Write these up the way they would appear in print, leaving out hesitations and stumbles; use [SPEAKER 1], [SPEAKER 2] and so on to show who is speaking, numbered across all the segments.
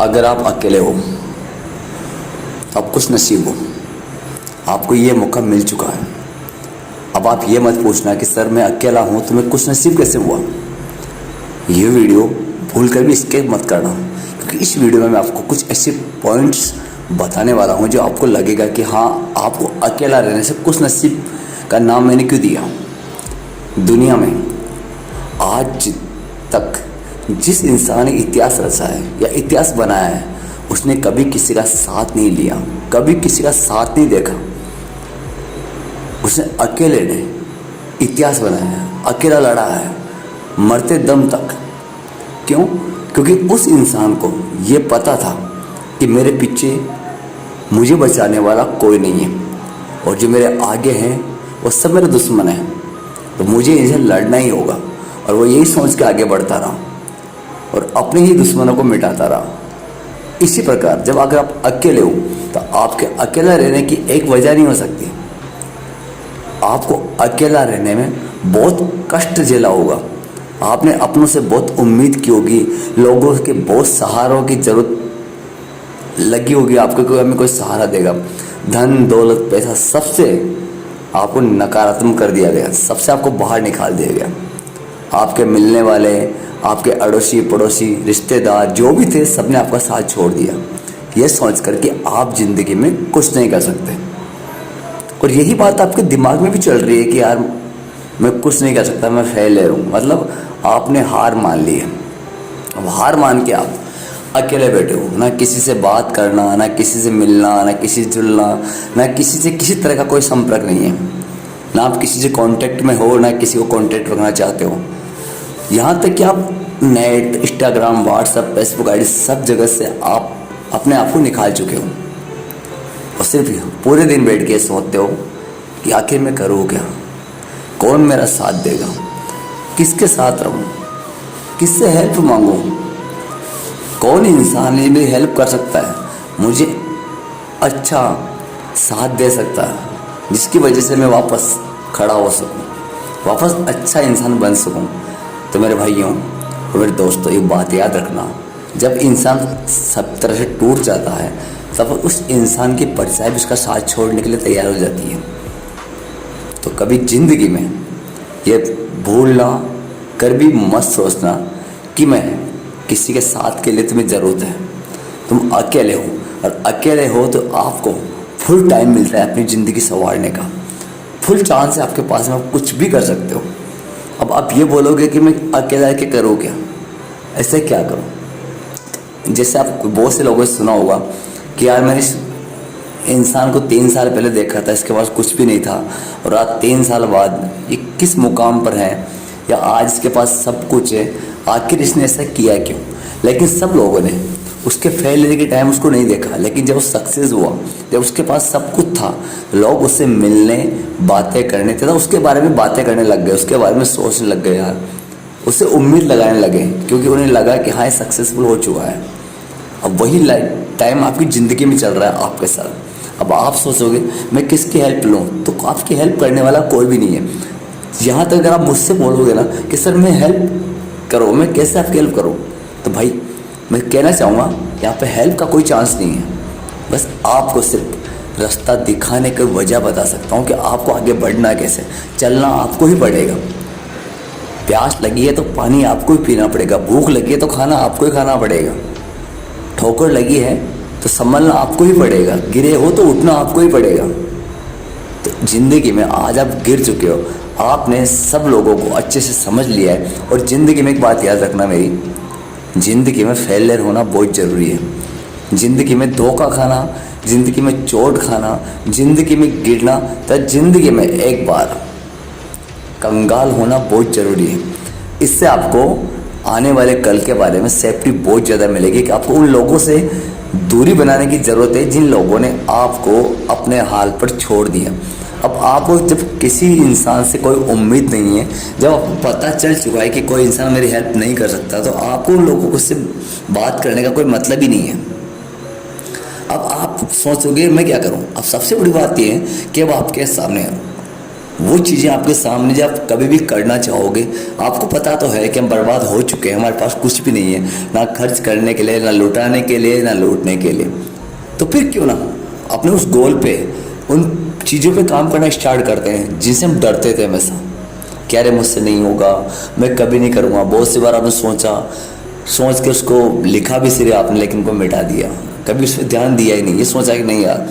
[SPEAKER 1] अगर आप अकेले हो तो आप खुश नसीब हो, आपको ये मौका मिल चुका है। अब आप ये मत पूछना कि सर मैं अकेला हूँ तो मैं खुश नसीब कैसे हुआ। ये वीडियो भूल कर भी स्किप मत करना, क्योंकि इस वीडियो में मैं आपको कुछ ऐसे पॉइंट्स बताने वाला हूँ जो आपको लगेगा कि हाँ, आपको अकेला रहने से खुश नसीब का नाम मैंने क्यों दिया। दुनिया में आज तक जिस इंसान ने इतिहास रचा है या इतिहास बनाया है, उसने कभी किसी का साथ नहीं लिया, कभी किसी का साथ नहीं देखा। उसने अकेले ने इतिहास बनाया है, अकेला लड़ा है मरते दम तक। क्यों? क्योंकि उस इंसान को ये पता था कि मेरे पीछे मुझे बचाने वाला कोई नहीं है, और जो मेरे आगे हैं वो सब मेरे दुश्मन हैं, तो मुझे इन्हें लड़ना ही होगा। और वो यही सोच के आगे बढ़ता रहा और अपने ही दुश्मनों को मिटाता रहा। इसी प्रकार जब अगर आप अकेले हो तो आपके अकेला रहने की एक वजह नहीं हो सकती। आपको अकेला रहने में बहुत कष्ट झेला होगा, आपने अपनों से बहुत उम्मीद की होगी, लोगों के बहुत सहारों की जरूरत लगी होगी आपको, कोई हमें कोई सहारा देगा। धन दौलत पैसा सबसे आपको नकारात्मक कर दिया गया, सबसे आपको बाहर निकाल दिया गया। आपके मिलने वाले, आपके अड़ोसी पड़ोसी रिश्तेदार जो भी थे, सबने आपका साथ छोड़ दिया, ये सोच कर कि आप जिंदगी में कुछ नहीं कर सकते। और यही बात आपके दिमाग में भी चल रही है कि यार मैं कुछ नहीं कर सकता, मैं फेलियर हूँ, मतलब आपने हार मान ली है। अब हार मान के आप अकेले बैठे हो, ना किसी से बात करना, ना किसी से मिलना, ना किसी से जुलना, ना किसी से किसी तरह का कोई संपर्क नहीं है, ना आप किसी से कांटेक्ट में हो, ना किसी को कांटेक्ट रखना चाहते हो। यहाँ तक कि आप net, Instagram, WhatsApp, Facebook ID सब जगह से आप अपने आप को निकाल चुके हो, और सिर्फ पूरे दिन बैठ के सोचते हो कि आखिर मैं करूँ क्या, कौन मेरा साथ देगा, किसके साथ रहूँ, किससे हेल्प मांगूँ, कौन इंसान मेरी हेल्प कर सकता है, मुझे अच्छा साथ दे सकता है, जिसकी वजह से मैं वापस खड़ा हो सकूं, वापस अच्छा इंसान बन सकूं। तो मेरे भाइयों और मेरे दोस्तों, एक बात याद रखना, जब इंसान सब तरह से टूट जाता है तब उस इंसान की परछाई भी उसका साथ छोड़ने के लिए तैयार हो जाती है। तो कभी ज़िंदगी में ये भूलना कर भी मत सोचना कि मैं किसी के साथ के लिए तुम्हें ज़रूरत है। तुम अकेले हो, और अकेले हो तो आपको फुल टाइम मिलता है अपनी ज़िंदगी संवारने का, फुल चांस है आपके पास में, आप कुछ भी कर सकते हो। अब आप ये बोलोगे कि मैं अकेला के करूँ क्या, ऐसे क्या करूँ। जैसे आप बहुत से लोगों से सुना होगा कि यार मैंने इस इंसान को 3 साल पहले देखा था, इसके पास कुछ भी नहीं था, और आज 3 साल बाद ये किस मुकाम पर है, या आज इसके पास सब कुछ है, आखिर इसने ऐसा किया क्यों। लेकिन सब लोगों ने उसके फेलियर के टाइम उसको नहीं देखा, लेकिन जब वो सक्सेस हुआ, जब उसके पास सब कुछ था, लोग उससे मिलने, बातें करने, तथा उसके बारे में बातें करने लग गए, उसके बारे में सोचने लग गए, यार उससे उम्मीद लगाने लगे, क्योंकि उन्हें लगा कि हाँ, सक्सेसफुल हो चुका है। अब वही टाइम आपकी ज़िंदगी में चल रहा है आपके साथ। अब आप सोचोगे मैं किसकी हेल्प लूँ, तो आपकी हेल्प करने वाला कोई भी नहीं है। यहाँ तक अगर आप मुझसे बोलोगे ना कि सर मैं हेल्प करो, मैं कैसे आपकी हेल्प करूँ, तो भाई मैं कहना चाहूँगा यहाँ पे हेल्प का कोई चांस नहीं है। बस आपको सिर्फ रास्ता दिखाने की वजह बता सकता हूँ कि आपको आगे बढ़ना कैसे, चलना आपको ही पड़ेगा। प्यास लगी है तो पानी आपको ही पीना पड़ेगा, भूख लगी है तो खाना आपको ही खाना पड़ेगा, ठोकर लगी है तो संभलना आपको ही पड़ेगा, गिरे हो तो उठना आपको ही पड़ेगा। तो ज़िंदगी में आज आप गिर चुके हो, आपने सब लोगों को अच्छे से समझ लिया है। और ज़िंदगी में एक बात याद रखना मेरी, ज़िंदगी में फेलियर होना बहुत ज़रूरी है। ज़िंदगी में धोखा खाना, ज़िंदगी में चोट खाना, ज़िंदगी में गिरना, तो ज़िंदगी में एक बार कंगाल होना बहुत ज़रूरी है। इससे आपको आने वाले कल के बारे में सेफ्टी बहुत ज़्यादा मिलेगी कि आपको उन लोगों से दूरी बनाने की ज़रूरत है जिन लोगों ने आपको अपने हाल पर छोड़ दिया। अब आपको जब किसी इंसान से कोई उम्मीद नहीं है, जब आपको पता चल चुका है कि कोई इंसान मेरी हेल्प नहीं कर सकता, तो आपको उन लोगों से बात करने का कोई मतलब ही नहीं है। अब आप सोचोगे मैं क्या करूं। अब सबसे बड़ी बात यह है कि अब आपके सामने वो चीज़ें आपके सामने जब आप कभी भी करना चाहोगे, आपको पता तो है कि हम बर्बाद हो चुके हैं, हमारे पास कुछ भी नहीं है, ना खर्च करने के लिए, ना लुटाने के लिए, ना लूटने के लिए, तो फिर क्यों ना अपने उस गोल पे, उन चीज़ों पे काम करना स्टार्ट करते हैं जिनसे हम डरते थे हमेशा। क्या रे मुझसे नहीं होगा, मैं कभी नहीं करूँगा। बहुत सी बार आपने सोच के उसको लिखा भी सिरे आपने, लेकिन उनको मिटा दिया, कभी उस पर ध्यान दिया ही नहीं। ये सोचा कि नहीं यार,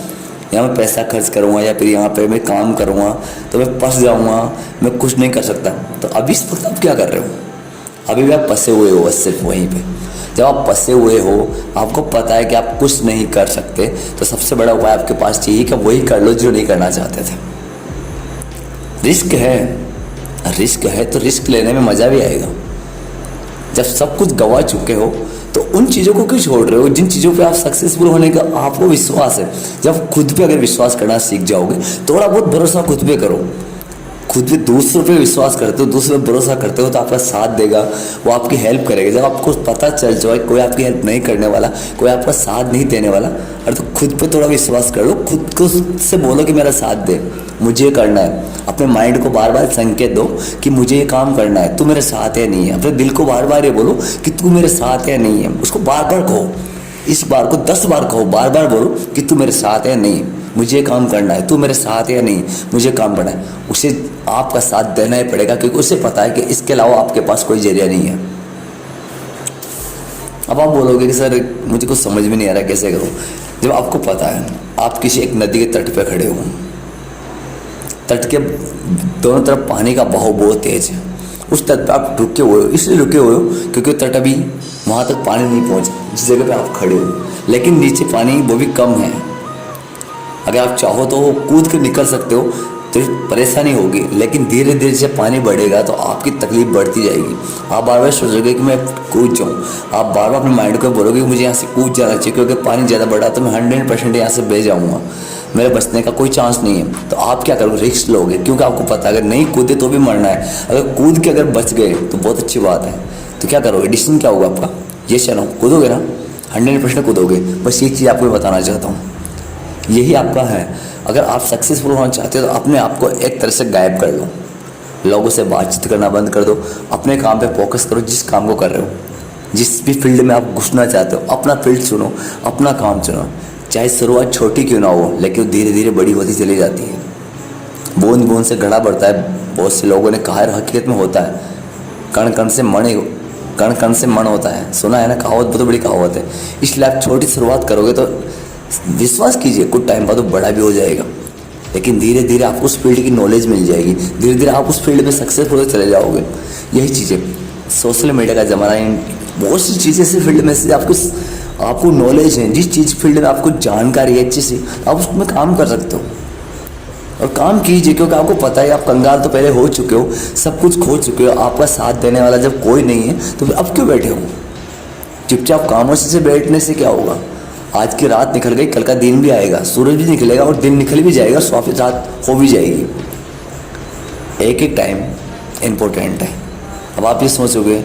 [SPEAKER 1] यहाँ मैं पैसा खर्च करूँगा या फिर यहाँ पे मैं काम करूँगा तो मैं फंस जाऊँगा, मैं कुछ नहीं कर सकता। तो अभी इस वक्त आप क्या कर रहे हो? अभी भी आप फंसे हुए हो बस सिर्फ वहीं पे। जब आप फंसे हुए हो, आपको पता है कि आप कुछ नहीं कर सकते, तो सबसे बड़ा उपाय आपके पास चाहिए कि वही कर लो जो नहीं करना चाहते थे। रिस्क है तो रिस्क लेने में मज़ा भी आएगा। जब सब कुछ गंवा चुके हो तो उन चीज़ों को क्यों छोड़ रहे हो जिन चीज़ों पे आप सक्सेसफुल होने का आपको विश्वास है। जब खुद पे अगर विश्वास करना सीख जाओगे, थोड़ा बहुत भरोसा खुद पे करो। खुद पे दूसरों पे विश्वास करते हो, दूसरों पे भरोसा करते हो तो आपका साथ देगा, वो आपकी हेल्प करेगा। जब आपको पता चल जाए कोई आपकी हेल्प नहीं करने वाला, कोई आपका साथ नहीं देने वाला, अरे तो खुद पे थोड़ा विश्वास करो। खुद को से बोलो कि मेरा साथ दे, मुझे ये करना है। अपने माइंड को बार बार संकेत दो कि मुझे ये काम करना है, तू मेरे साथ है नहीं है। अपने दिल को बार बार ये बोलो कि तू मेरे साथ है नहीं है। उसको बार बार कहो, इस बार को 10 बार कहो, बार बार बोलो कि तू मेरे साथ है नहीं, मुझे काम करना है, तू मेरे साथ है नहीं, मुझे काम करना है। उसे आपका साथ देना ही पड़ेगा, क्योंकि उसे पता है कि इसके अलावा आपके पास कोई जरिया नहीं है। अब आप बोलोगे कि सर मुझे कुछ समझ में नहीं आ रहा, कैसे करूं? जब आपको पता है आप किसी एक नदी के तट पे खड़े हो, तट के दोनों तरफ पानी का बहाव बहुत तेज है, उस तट पे आप रुके हुए हो। इसलिए रुके हुए हो क्योंकि तट अभी वहाँ तक पानी नहीं पहुँचा जिस जगह पे आप खड़े हो, लेकिन नीचे पानी वो भी कम है। अगर आप चाहो तो कूद के निकल सकते हो तो परेशानी होगी, लेकिन धीरे धीरे जब पानी बढ़ेगा तो आपकी तकलीफ बढ़ती जाएगी। आप बार बार सोचोगे कि मैं कूद जाऊँ, आप बार बार अपने माइंड को बोलोगे कि मुझे यहाँ से कूद जाना चाहिए, क्योंकि पानी ज़्यादा बढ़ा तो मैं 100% यहाँ से बह जाऊँगा, मेरे बचने का कोई चांस नहीं है। तो आप क्या करोगे? रिस्क लोगे, क्योंकि आपको पता है अगर नहीं कूदे तो भी मरना है। अगर कूद के अगर बच गए तो बहुत अच्छी बात है। तो क्या करोगे? डिसीजन क्या होगा आपका? ये चलो कूदोगे ना, 100% कूदोगे। बस ये चीज़ आपको बताना चाहता हूँ, यही आपका है। अगर आप सक्सेसफुल होना चाहते हो तो अपने आप को एक तरह से गायब कर लो, लोगों से बातचीत करना बंद कर दो, अपने काम पे फोकस करो। जिस काम को कर रहे हो, जिस भी फील्ड में आप घुसना चाहते हो, अपना फील्ड चुनो, अपना काम चुनो। चाहे शुरुआत छोटी क्यों ना हो, लेकिन धीरे धीरे बड़ी होती चली जाती है। बूंद बूंद से घड़ा बढ़ता है, बहुत से लोगों ने कहा है, हकीकत में होता है। कण कण से मण होता है, सुना है ना कहावत, बहुत बड़ी कहावत है। इसलिए आप छोटी शुरुआत करोगे तो विश्वास कीजिए कुछ टाइम बाद तो बड़ा भी हो जाएगा, लेकिन धीरे धीरे आपको उस फील्ड की नॉलेज मिल जाएगी, धीरे धीरे आप उस फील्ड में सक्सेसफुल चले जाओगे। यही चीज़ें सोशल मीडिया का ज़माना है, बहुत सी चीज़ें ऐसी फील्ड में से आपको नॉलेज है, जिस चीज़ फील्ड में आपको जानकारी है अच्छी सी, आप उसमें काम कर सकते हो और काम कीजिए। क्योंकि आपको पता है आप कंगाल तो पहले हो चुके हो, सब कुछ खो चुके हो, आपका साथ देने वाला जब कोई नहीं है तो फिर अब क्यों बैठे हो? चुपचाप खामोशी से बैठने से क्या होगा? आज की रात निकल गई, कल का दिन भी आएगा, सूरज भी निकलेगा और दिन निकल भी जाएगा, सौफी रात हो भी जाएगी। एक एक टाइम इम्पोर्टेंट है। अब आप ये सोचोगे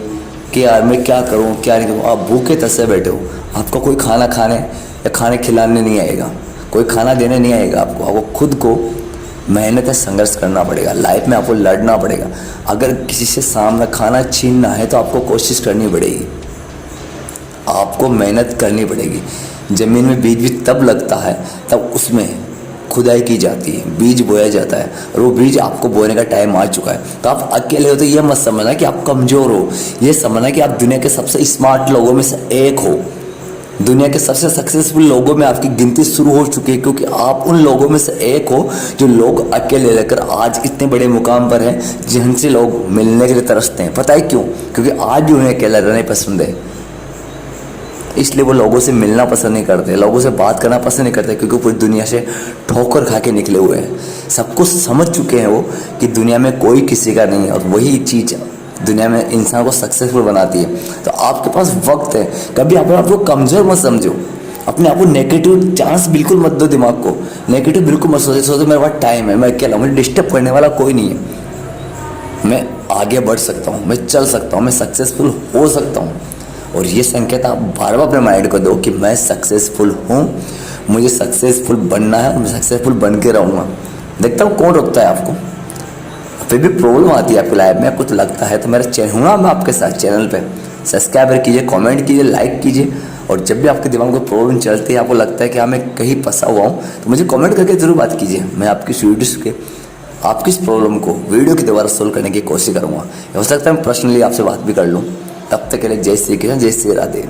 [SPEAKER 1] कि यार मैं क्या करूं क्या नहीं करूं, आप भूखे तसे बैठे हो, आपको कोई खाना खाने या खाने खिलाने नहीं आएगा, कोई खाना देने नहीं आएगा। आपको खुद को मेहनत है, संघर्ष करना पड़ेगा, लाइफ में आपको लड़ना पड़ेगा। अगर किसी से सामने खाना छीनना है तो आपको कोशिश करनी पड़ेगी, आपको मेहनत करनी पड़ेगी। ज़मीन में बीज भी तब लगता है तब उसमें खुदाई की जाती है, बीज बोया जाता है, और वो बीज आपको बोने का टाइम आ चुका है। तो आप अकेले हो तो ये मत समझना कि आप कमज़ोर हो, ये समझना कि आप दुनिया के सबसे स्मार्ट लोगों में से एक हो। दुनिया के सबसे सक्सेसफुल लोगों में आपकी गिनती शुरू हो चुकी है, क्योंकि आप उन लोगों में से एक हो जो लोग अकेले रहकर आज इतने बड़े मुकाम पर हैं, जिनसे लोग मिलने के लिए तरसते हैं। पता है क्यों? क्योंकि आज भी उन्हें अकेला रहना पसंद है, इसलिए वो लोगों से मिलना पसंद नहीं करते, लोगों से बात करना पसंद नहीं करते, क्योंकि पूरी दुनिया से ठोकर खा के निकले हुए हैं। सब कुछ समझ चुके हैं वो कि दुनिया में कोई किसी का नहीं है, और वही चीज़ दुनिया में इंसान को सक्सेसफुल बनाती है। तो आपके पास वक्त है, कभी अपने आप को कमज़ोर मत समझो, अपने आप को नेगेटिव चांस बिल्कुल मत दो, दिमाग को नेगेटिव बिल्कुल मत सोचो मेरे पास टाइम है, मैं अकेला, मुझे डिस्टर्ब करने वाला कोई नहीं है, मैं आगे बढ़ सकता हूँ, मैं चल सकता हूँ, मैं सक्सेसफुल हो सकता हूँ। और ये संकेत आप बार बार अपने माइंड को दो कि मैं सक्सेसफुल हूँ, मुझे सक्सेसफुल बनना है, मैं सक्सेसफुल बन के रहूँगा। देखता हूँ कौन रोकता है आपको। फिर भी प्रॉब्लम आती है आपकी लाइफ में, कुछ लगता है, तो मेरा चैनल हूँ मैं आपके साथ चैनल पे, सब्सक्राइब कीजिए, कमेंट कीजिए, लाइक कीजिए। और जब भी आपके दिमाग में प्रॉब्लम चलती है, आपको लगता है कि हाँ मैं कहीं फंसा हुआ हूँ, तो मुझे कमेंट करके ज़रूर बात कीजिए। मैं आपकी वीडियोस के आपकी इस प्रॉब्लम को वीडियो के द्वारा सोल्व करने की कोशिश करूँगा। हो सकता है मैं पर्सनली आपसे बात भी कर लूँ। तब तक के लिए जय श्री कृष्ण, जय श्री राधे।